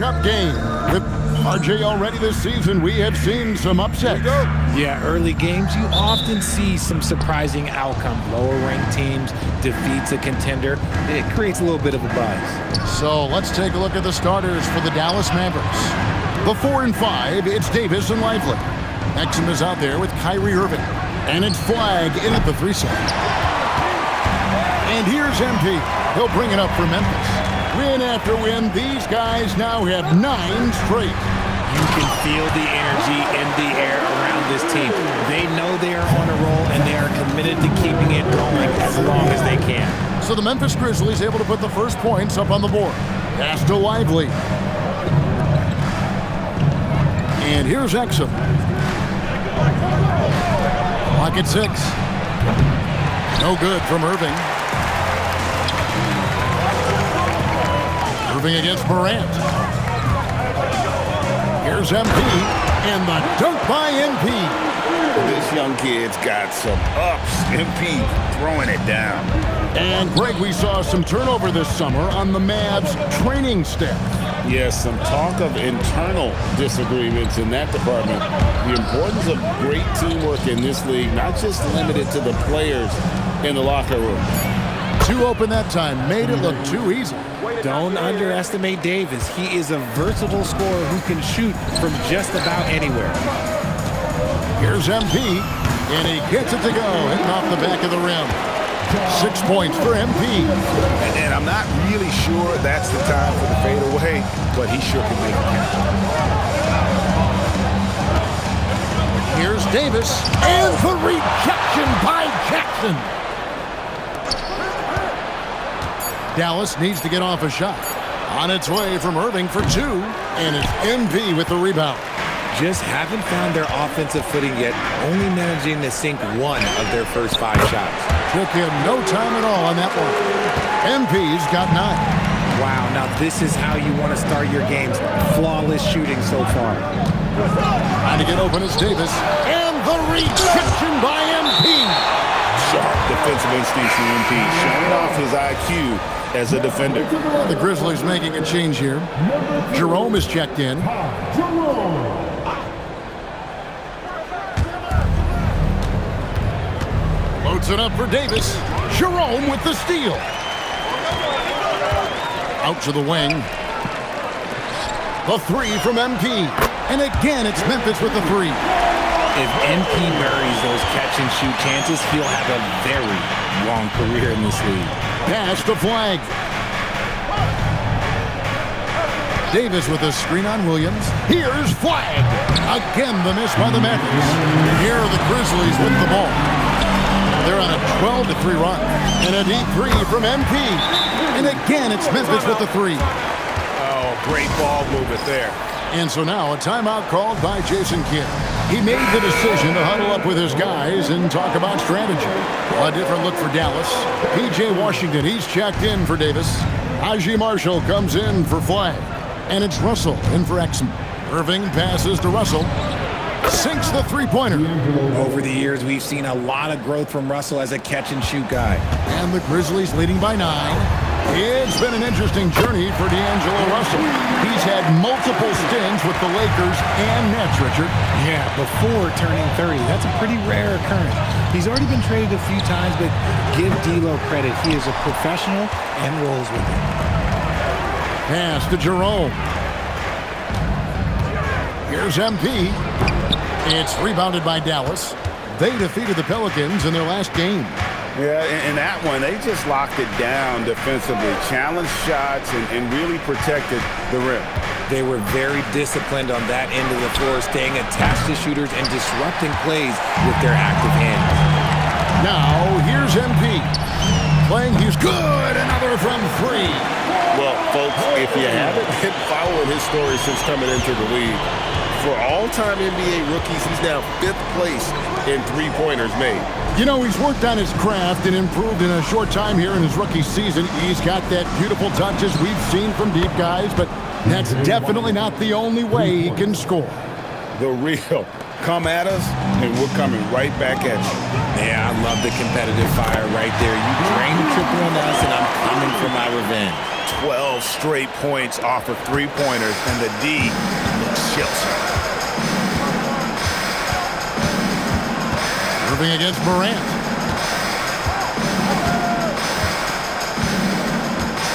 Cup game. With RJ already this season, we have seen some upsets. Yeah, early games, you often see some surprising outcomes. Lower-ranked teams defeats a contender. It creates a little bit of a buzz. So let's take a look at the starters for the Dallas Mavericks. The 4 and 5, it's Davis and Lively. Exum is out there with Kyrie Irving. And it's Flag in at the 3 side. And here's MP. He'll bring it up for Memphis. Win after win, these guys now have 9 straight. You can feel the energy in the air around this team. They know they are on a roll, and they are committed to keeping it going as long as they can. So the Memphis Grizzlies able to put the first points up on the board. Pass to Lively. And here's Exum. Clock at 6. No good from Irving. Irving against Morant. Here's MP, and the dunk by MP. This young kid's got some ups. MP throwing it down. And Greg, we saw some turnover this summer on the Mavs training staff. Yes, some talk of internal disagreements in that department. The importance of great teamwork in this league, not just limited to the players in the locker room. 2 open that time, made it look too easy. Don't underestimate Davis. He is a versatile scorer who can shoot from just about anywhere. Here's MP, and he gets it to go, hitting off the back of the rim. 6 points for MP. And I'm not really sure that's the time for the fadeaway, but he sure can make it count. Here's Davis, and the rejection by Jackson. Dallas needs to get off a shot. On its way from Irving for 2, and it's MP with the rebound. Just haven't found their offensive footing yet, only managing to sink 1 of their first 5 shots. Took him no time at all on that one. MP's got 9. Wow, now this is how you want to start your games. Flawless shooting so far. Trying to get open is Davis, and the rejection by MP. Sharp defensive instincts from MP, showing off his IQ as a defender. The Grizzlies making a change here. Jerome is checked in. Loads it up for Davis. Jerome with the steal. Out to the wing. The 3 from MP. And again, it's Memphis with the 3. If MP buries those catch-and-shoot chances, he'll have a very long career in this league. Pass to Flag. Davis with a screen on Williams. Here's Flag. Again, the miss by the Mavericks. Here are the Grizzlies with the ball. They're on a 12-3 run. And a deep 3 from MP. And again, it's Memphis with the 3. Oh, great ball movement there. And so now a timeout called by Jason Kidd. He made the decision to huddle up with his guys and talk about strategy. A different look for Dallas. P.J. Washington, he's checked in for Davis. Haji Marshall comes in for Flag. And it's Russell in for Exum. Irving passes to Russell. Sinks the 3-pointer. Over the years, we've seen a lot of growth from Russell as a catch-and-shoot guy. And the Grizzlies leading by 9. It's been an interesting journey for D'Angelo Russell. He's had multiple stints with the Lakers and Nets, Richard. Yeah, before turning 30. That's a pretty rare occurrence. He's already been traded a few times, but give D'Lo credit. He is a professional and rolls with it. Pass to Jerome. Here's MP. It's rebounded by Dallas. They defeated the Pelicans in their last game. Yeah, in that one, they just locked it down defensively, challenged shots, and really protected the rim. They were very disciplined on that end of the floor, staying attached to shooters and disrupting plays with their active hands. Now, here's MP. Playing, he's good. Another from 3. Well, folks, if you haven't been following his story since coming into the league, for all-time NBA rookies, he's now 5th place in 3-pointers made. You know, he's worked on his craft and improved in a short time here in his rookie season. He's got that beautiful touches we've seen from deep guys, but that's definitely not the only way he can score. The real Come at us, and we're coming right back at you. Yeah, I love the competitive fire right there. You drain the triple on us, and I'm coming for my revenge. 12 straight points off of three-pointers, and the D looks shell-shocked. Irving against Morant.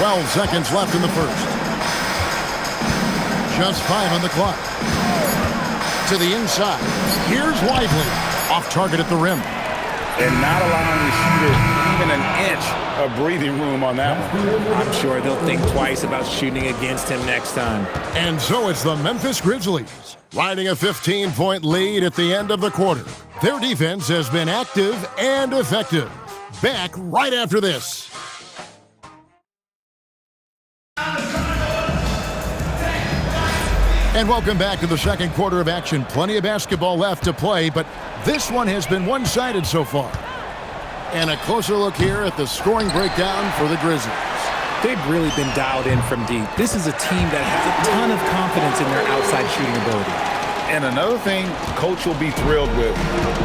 12 seconds left in the first. Just 5 on the clock. To the inside. Here's Lively. Off target at the rim. And not allowing the shooter even an inch of breathing room on that one. I'm sure they'll think twice about shooting against him next time. And so it's the Memphis Grizzlies, riding a 15-point lead at the end of the quarter. Their defense has been active and effective. Back right after this. And welcome back to the second quarter of action. Plenty of basketball left to play, but this one has been one-sided so far. And a closer look here at the scoring breakdown for the Grizzlies. They've really been dialed in from deep. This is a team that has a ton of confidence in their outside shooting ability. And another thing Coach will be thrilled with,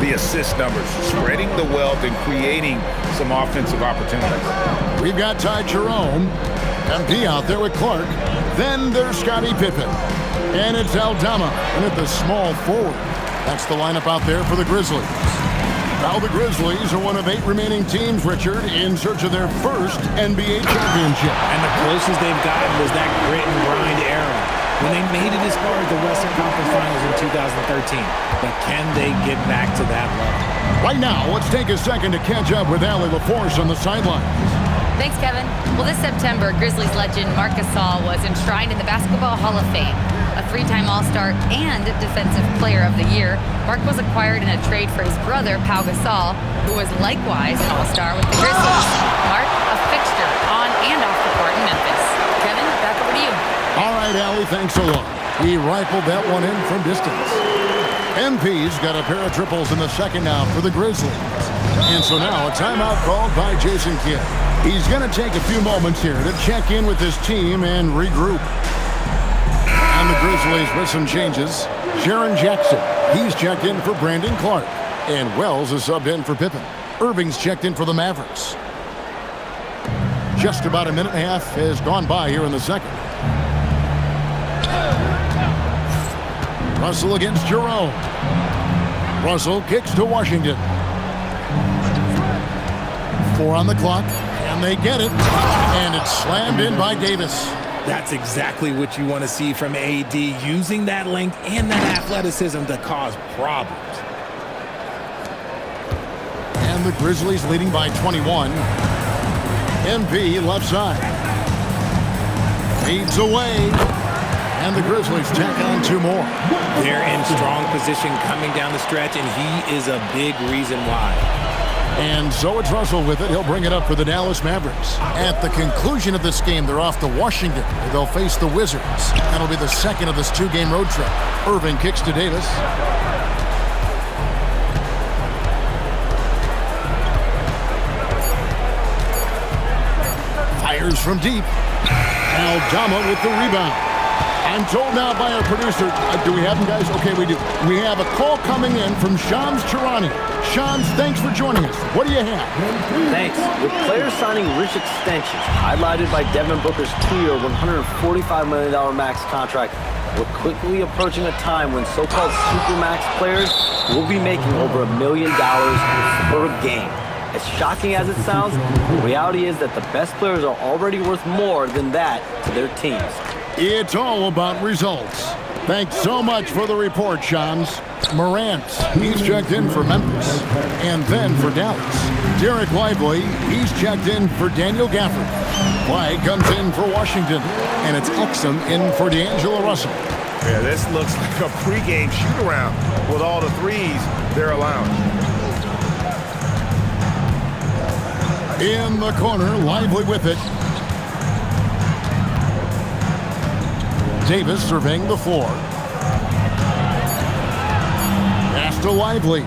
the assist numbers, spreading the wealth and creating some offensive opportunities. We've got Ty Jerome, MP out there with Clark. Then there's Scottie Pippen. And it's Aldama in at the small forward. That's the lineup out there for the Grizzlies. Now the Grizzlies are one of 8 remaining teams, Richard, in search of their first NBA championship. And the closest they've gotten was that grit and grind era, when they made it as far as the Western Conference Finals in 2013. But can they get back to that level? Right now, let's take a second to catch up with Allie LaForce on the sideline. Thanks, Kevin. Well, this September, Grizzlies legend Marc Gasol was enshrined in the Basketball Hall of Fame. A 3-time All-Star and Defensive Player of the Year, Marc was acquired in a trade for his brother, Pau Gasol, who was likewise an All-Star with the Grizzlies. Marc, a fixture on and off the court in Memphis. Kevin, back over to you. All right, Allie, thanks a lot. He rifled that one in from distance. MP's got a pair of triples in the second now for the Grizzlies. And so now a timeout called by Jason Kidd. He's going to take a few moments here to check in with his team and regroup. And the Grizzlies with some changes. Jaren Jackson, he's checked in for Brandon Clark. And Wells is subbed in for Pippen. Irving's checked in for the Mavericks. Just about a minute and a half has gone by here in the second. Russell against Jerome. Russell kicks to Washington. 4 on the clock, and they get it. And it's slammed in by Davis. That's exactly what you want to see from AD, using that length and that athleticism to cause problems. And the Grizzlies leading by 21. MP left side. Feeds away. And the Grizzlies tack on 2 more. They're in strong position coming down the stretch, and he is a big reason why. And so it's Russell with it. He'll bring it up for the Dallas Mavericks. At the conclusion of this game, they're off to Washington, where they'll face the Wizards. That'll be the second of this 2-game road trip. Irving kicks to Davis. Fires from deep. Aldama with the rebound. I'm told now by our producer, do we have them, guys? Okay, we do. We have a call coming in from Shams Charania. Shams, thanks for joining us. What do you have? Thanks. With players signing rich extensions, highlighted by Devin Booker's 2-year, $145 million max contract, we're quickly approaching a time when so-called supermax players will be making over $1 million per game. As shocking as it sounds, the reality is that the best players are already worth more than that to their teams. It's all about results. Thanks so much for the report, Shams. Morant, he's checked in for Memphis. And then for Dallas. Derek Lively, he's checked in for Daniel Gafford. White comes in for Washington. And it's Exum in for D'Angelo Russell. Yeah, this looks like a pregame shoot-around with all the threes they're allowing. In the corner, Lively with it. Davis surveying the floor. Pass to Lively.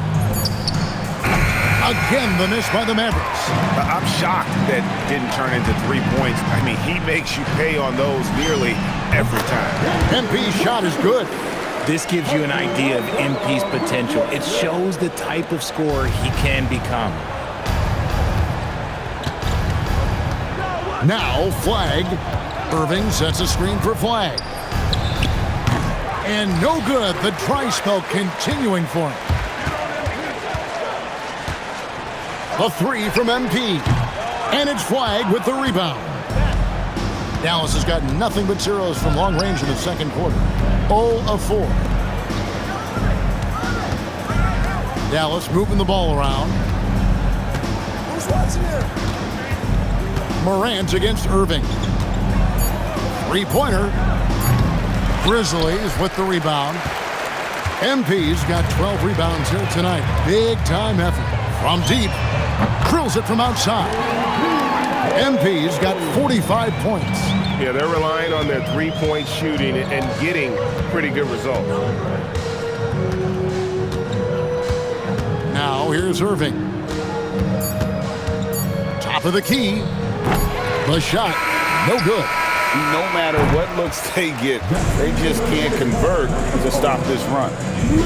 Again, the miss by the Mavericks. I'm shocked that didn't turn into 3 points. I mean, he makes you pay on those nearly every time. MP's shot is good. This gives you an idea of MP's potential. It shows the type of scorer he can become. Now, flag. Irving sets a screen for flag. And no good. The dry spell continuing for him. A three from MP. And it's flag with the rebound. Dallas has got nothing but zeros from long range in the second quarter. 0 of 4. Dallas moving the ball around. Who's watching here? Morant against Irving. Three-pointer. Grizzlies with the rebound. MP's got 12 rebounds here tonight. Big-time effort. From deep. Drills it from outside. MP's got 45 points. Yeah, they're relying on their three-point shooting and getting pretty good results. Now here's Irving. Top of the key. The shot, no good. No matter what looks they get, they just can't convert to stop this run.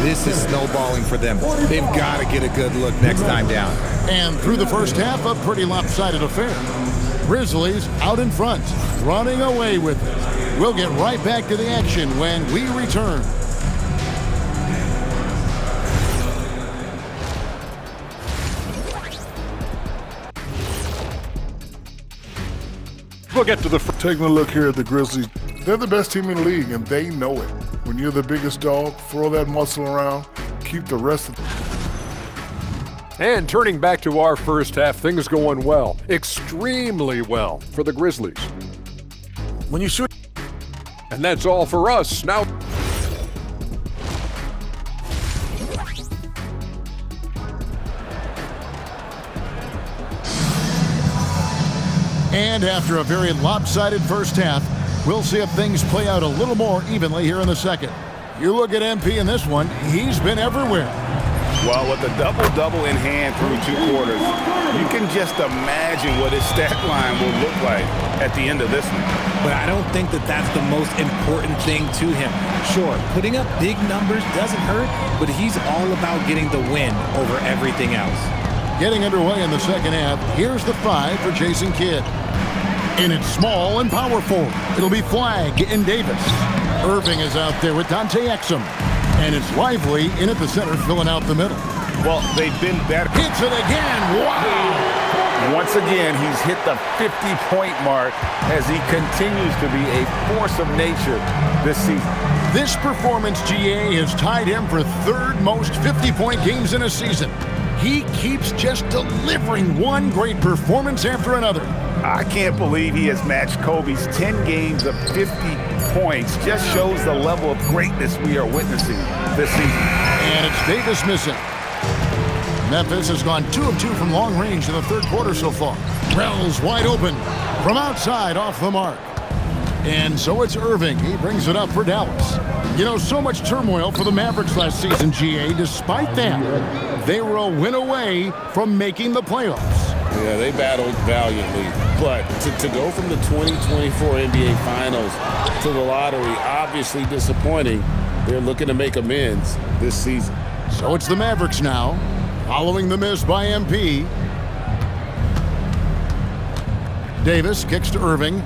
This is snowballing for them. They've got to get a good look next time down. And through the first half, a pretty lopsided affair. Grizzlies out in front, running away with it. We'll get right back to the action when we return. We'll get to taking a look here at the Grizzlies. They're the best team in the league, and they know it. When you're the biggest dog, throw that muscle around, keep the rest of And turning back to our first half, things going well, extremely well for the Grizzlies. When you shoot. And that's all for us. Now, and after a very lopsided first half, we'll see if things play out a little more evenly here in the second. You look at MP in this one, he's been everywhere. Well, with a double-double in hand through 2 quarters, you can just imagine what his stat line will look like at the end of this one. But I don't think that that's the most important thing to him. Sure, putting up big numbers doesn't hurt, but he's all about getting the win over everything else. Getting underway in the second half, here's the 5 for Jason Kidd. And it's small and powerful. It'll be Flag and Davis. Irving is out there with Dante Exum. And it's Lively in at the center, filling out the middle. Well, they've been better. Hits it again. Wow! Once again, he's hit the 50-point mark as he continues to be a force of nature this season. This performance, GA, has tied him for 3rd most 50-point games in a season. He keeps just delivering one great performance after another. I can't believe he has matched Kobe's 10 games of 50 points. Just shows the level of greatness we are witnessing this season. And it's Davis missing. Memphis has gone 2 of 2 from long range in the 3rd quarter so far. Wells wide open from outside off the mark. And so it's Irving. He brings it up for Dallas. You know, so much turmoil for the Mavericks last season, GA. Despite that, they were a win away from making the playoffs. Yeah, they battled valiantly. But to go from the 2024 NBA Finals to the lottery, obviously disappointing. They're looking to make amends this season. So it's the Mavericks now, following the miss by MP. Davis kicks to Irving.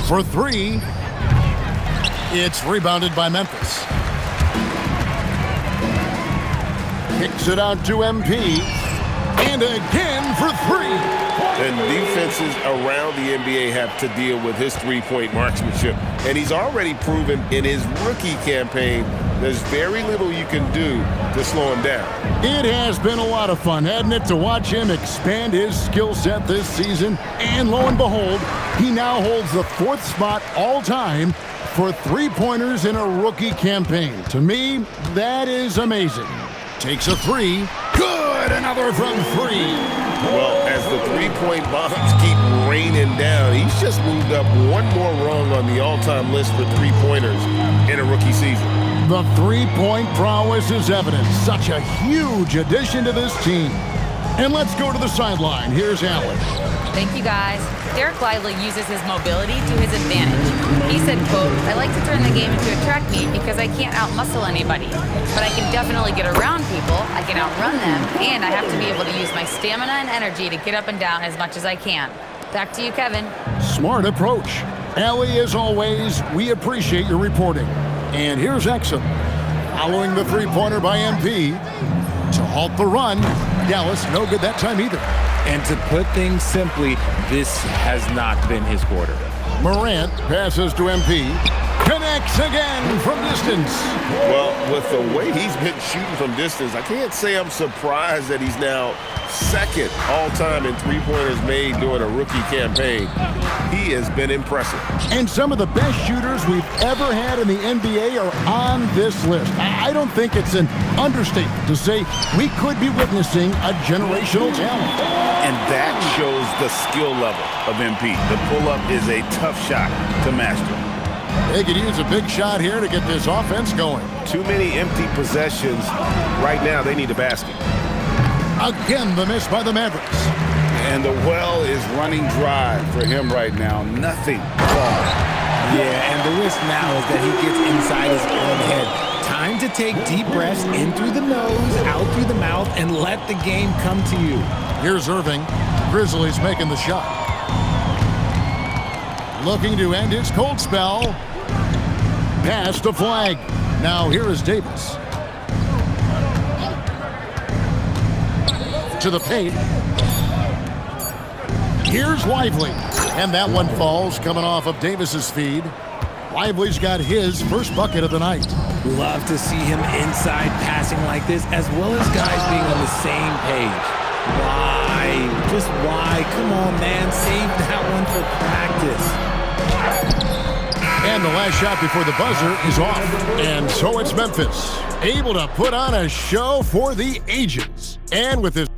For 3, it's rebounded by Memphis. Kicks it out to MP. And again for 3. And defenses around the NBA have to deal with his three-point marksmanship. And he's already proven in his rookie campaign there's very little you can do to slow him down. It has been a lot of fun, hasn't it, to watch him expand his skill set this season. And lo and behold, he now holds the 4th spot all time for 3-pointers in a rookie campaign. To me, that is amazing. Takes a 3. Good! Another from 3. Well, as the three-point bombs keep raining down, he's just moved up one more rung on the all-time list for 3-pointers in a rookie season. The 3-point prowess is evident. Such a huge addition to this team. And let's go to the sideline. Here's Allen. Thank you, guys. Derek Lively uses his mobility to his advantage. He said, quote, "I like to turn the game into a track meet because I can't out-muscle anybody. But I can definitely get around people, I can outrun them, and I have to be able to use my stamina and energy to get up and down as much as I can." Back to you, Kevin. Smart approach. Allie, as always, we appreciate your reporting. And here's Exum. Following the three-pointer by MP to halt the run. Dallas, no good that time either. And to put things simply, this has not been his quarter. Morant passes to MP. Connects again from distance. Well, with the way he's been shooting from distance, I can't say I'm surprised that he's now second all-time in three-pointers made during a rookie campaign. He has been impressive. And some of the best shooters we've ever had in the NBA are on this list. I don't think it's an understatement to say we could be witnessing a generational talent. And that shows the skill level of MP. The pull-up is a tough shot to master. They could use a big shot here to get this offense going. Too many empty possessions. Right now, they need a basket. Again, the miss by the Mavericks. And the well is running dry for him right now. Nothing falls. Yeah, and the risk now is that he gets inside his own head. Time to take deep breaths in through the nose, out through the mouth, and let the game come to you. Here's Irving. Grizzlies making the shot. Looking to end his cold spell. Pass to Flag. Now here is Davis. To the paint. Here's Lively. And that one falls coming off of Davis's feed. Lively's got his first bucket of the night. Love to see him inside passing like this, as well as guys being on the same page. Why? Just why? Come on, man. Save that one for practice. And the last shot before the buzzer is off. And so it's Memphis, able to put on a show for the ages. And with this...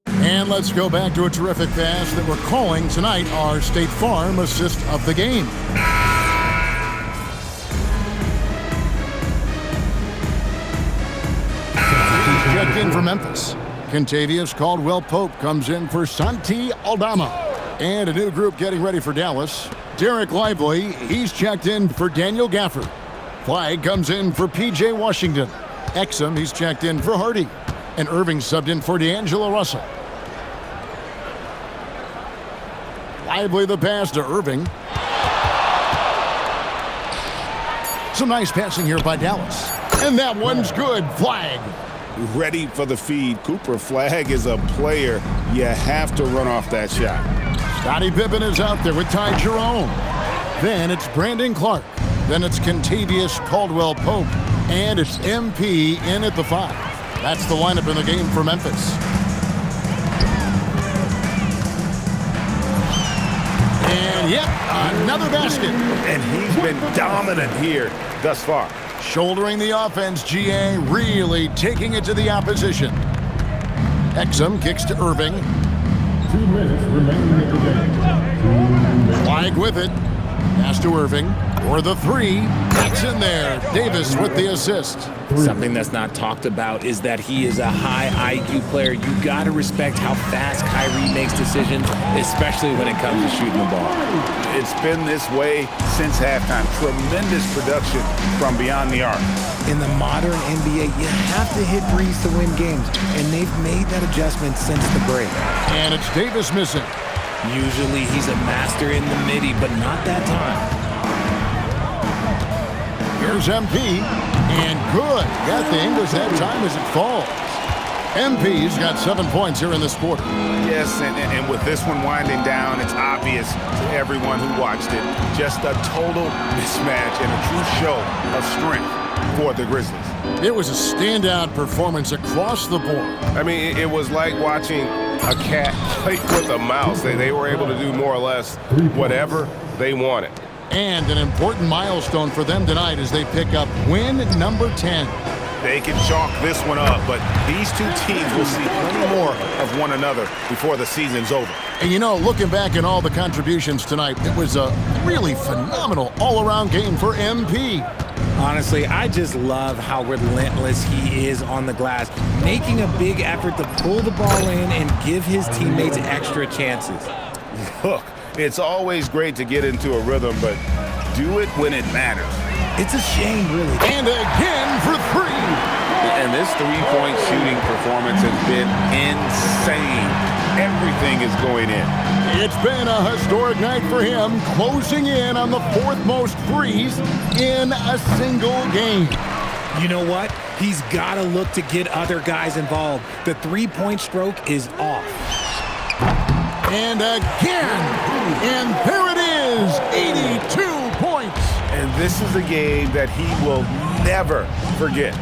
And let's go back to a terrific pass that we're calling tonight our State Farm assist of the game. Checked in for Memphis. Kentavious Caldwell-Pope comes in for Santi Aldama. And a new group getting ready for Dallas. Derek Lively, he's checked in for Daniel Gafford. Flag comes in for P.J. Washington. Exum, he's checked in for Hardy. And Irving subbed in for D'Angelo Russell. Lively the pass to Irving. Some nice passing here by Dallas. And that one's good. Flag. Ready for the feed. Cooper Flag is a player. You have to run off that shot. Scottie Pippen is out there with Ty Jerome. Then it's Brandon Clark. Then it's Kentavious Caldwell-Pope. And it's MP in at the 5. That's the lineup in the game for Memphis. And yep, another basket. And he's been dominant here thus far. Shouldering the offense, GA really taking it to the opposition. Exum kicks to Irving. 2 minutes remaining in the game. Flag with it. Pass to Irving. For the 3. That's in there. Davis with the assist. Something that's not talked about is that he is a high IQ player. You got to respect how fast Kyrie makes decisions, especially when it comes to shooting the ball. It's been this way since halftime. Tremendous production from beyond the arc. In the modern NBA, you have to hit threes to win games, and they've made that adjustment since the break. And it's Davis missing. Usually he's a master in the midi, but not that time. Here's MP, and good. Got the English that time as it falls. MP's got 7 points here in this quarter. Yes, and with this one winding down, it's obvious to everyone who watched it. Just a total mismatch and a true show of strength for the Grizzlies. It was a standout performance across the board. I mean, it was like watching a cat play with a mouse. They were able to do more or less whatever they wanted. And an important milestone for them tonight as they pick up win number 10. They can chalk this one up, but these two teams will see plenty more of one another before the season's over. And you know, looking back at all the contributions tonight, it was a really phenomenal all-around game for MP. Honestly, I just love how relentless he is on the glass, making a big effort to pull the ball in and give his teammates extra chances. Look, It's always great to get into a rhythm, but do it when it matters. It's a shame, really. And again for three. And this three-point shooting performance has been insane. Everything is going in. It's been a historic night for him, closing in on the fourth most threes in a single game. You know what? He's got to look to get other guys involved. The three-point stroke is off. And again, and there it is, 82 points. And this is a game that he will never forget.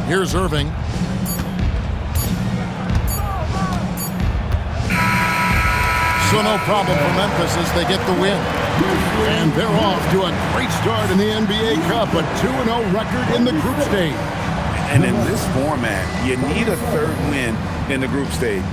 Here's Irving. So no problem for Memphis as they get the win. And they're off to a great start in the NBA Cup, a 2-0 record in the group stage. And in this format, you need a third win in the group stage.